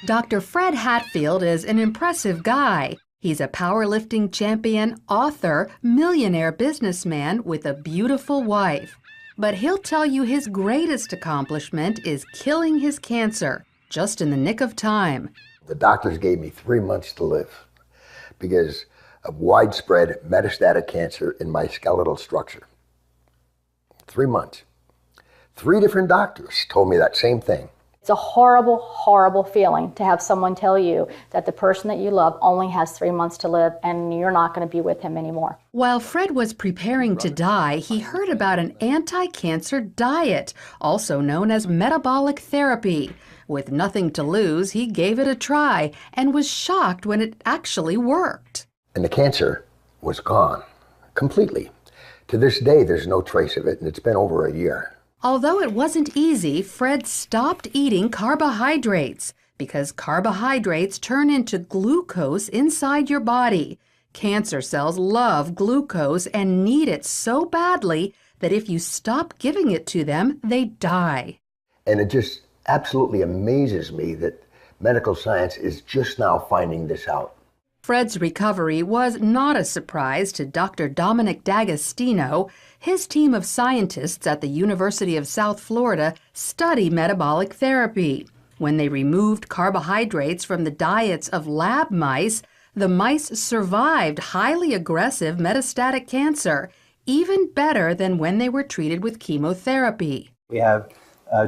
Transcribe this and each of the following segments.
Dr. Fred Hatfield is an impressive guy. He's a powerlifting champion, author, millionaire businessman with a beautiful wife. But he'll tell you his greatest accomplishment is killing his cancer, just in the nick of time. The doctors gave me 3 months to live because of widespread metastatic cancer in my skeletal structure. 3 months. 3 different doctors told me that same thing. It's a horrible, horrible feeling to have someone tell you that the person that you love only has 3 months to live and you're not going to be with him anymore. While Fred was preparing to die, he heard about an anti-cancer diet, also known as metabolic therapy. With nothing to lose, he gave it a try and was shocked when it actually worked. And the cancer was gone completely. To this day, there's no trace of it, and it's been over a year. Although it wasn't easy, Fred stopped eating carbohydrates because carbohydrates turn into glucose inside your body. Cancer cells love glucose and need it so badly that if you stop giving it to them, they die. And it just absolutely amazes me that medical science is just now finding this out. Fred's recovery was not a surprise to Dr. Dominic D'Agostino. His team of scientists at the University of South Florida study metabolic therapy. When they removed carbohydrates from the diets of lab mice, the mice survived highly aggressive metastatic cancer, even better than when they were treated with chemotherapy. We have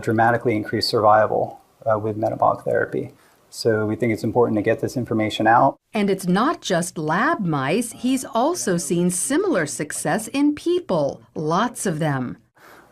dramatically increased survival with metabolic therapy. So we think it's important to get this information out. And it's not just lab mice. He's also seen similar success in people, lots of them.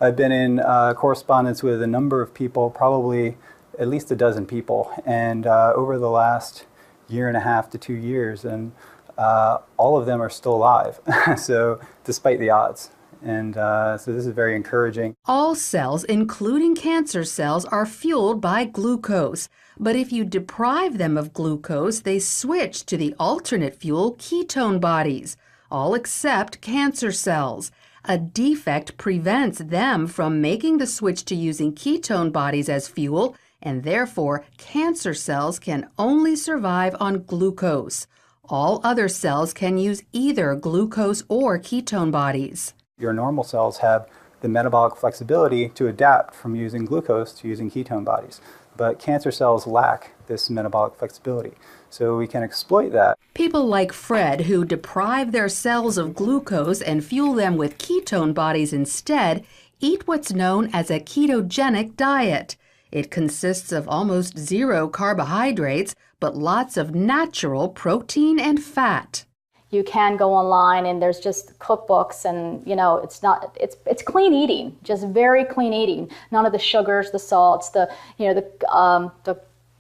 I've been in correspondence with a number of people, probably at least a dozen people, and over the last 1.5 to 2 years, and all of them are still alive, so despite the odds. And so this is very encouraging. All cells, including cancer cells, are fueled by glucose. But if you deprive them of glucose, they switch to the alternate fuel ketone bodies, all except cancer cells. A defect prevents them from making the switch to using ketone bodies as fuel, and therefore cancer cells can only survive on glucose. All other cells can use either glucose or ketone bodies. Your normal cells have the metabolic flexibility to adapt from using glucose to using ketone bodies. But cancer cells lack this metabolic flexibility, so we can exploit that. People like Fred, who deprive their cells of glucose and fuel them with ketone bodies instead, eat what's known as a ketogenic diet. It consists of almost 0 carbohydrates, but lots of natural protein and fat. You can go online and there's just cookbooks and, it's clean eating, just very clean eating. None of the sugars, the salts, the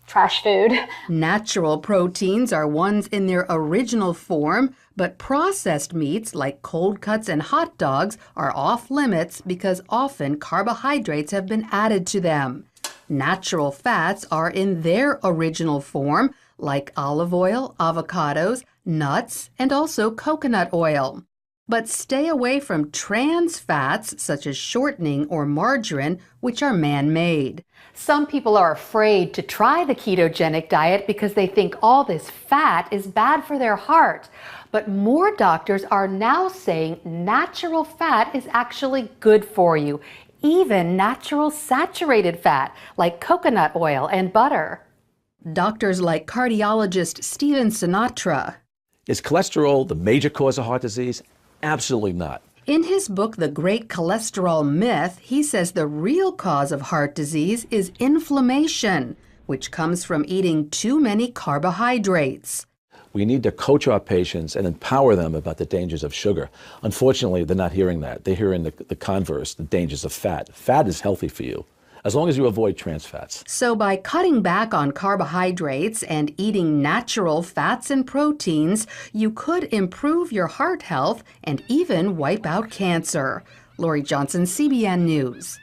trash food. Natural proteins are ones in their original form, but processed meats like cold cuts and hot dogs are off limits because often carbohydrates have been added to them. Natural fats are in their original form, like olive oil, avocados, nuts, and also coconut oil. But stay away from trans fats such as shortening or margarine, which are man-made. Some people are afraid to try the ketogenic diet because they think all this fat is bad for their heart. But more doctors are now saying natural fat is actually good for you, even natural saturated fat like coconut oil and butter. Doctors like cardiologist Stephen Sinatra. Is cholesterol the major cause of heart disease? Absolutely not. In his book, The Great Cholesterol Myth, he says the real cause of heart disease is inflammation, which comes from eating too many carbohydrates. We need to coach our patients and empower them about the dangers of sugar. Unfortunately, they're not hearing that. They're hearing the converse, the dangers of fat. Fat is healthy for you, as long as you avoid trans fats. So by cutting back on carbohydrates and eating natural fats and proteins, you could improve your heart health and even wipe out cancer. Lori Johnson, CBN News.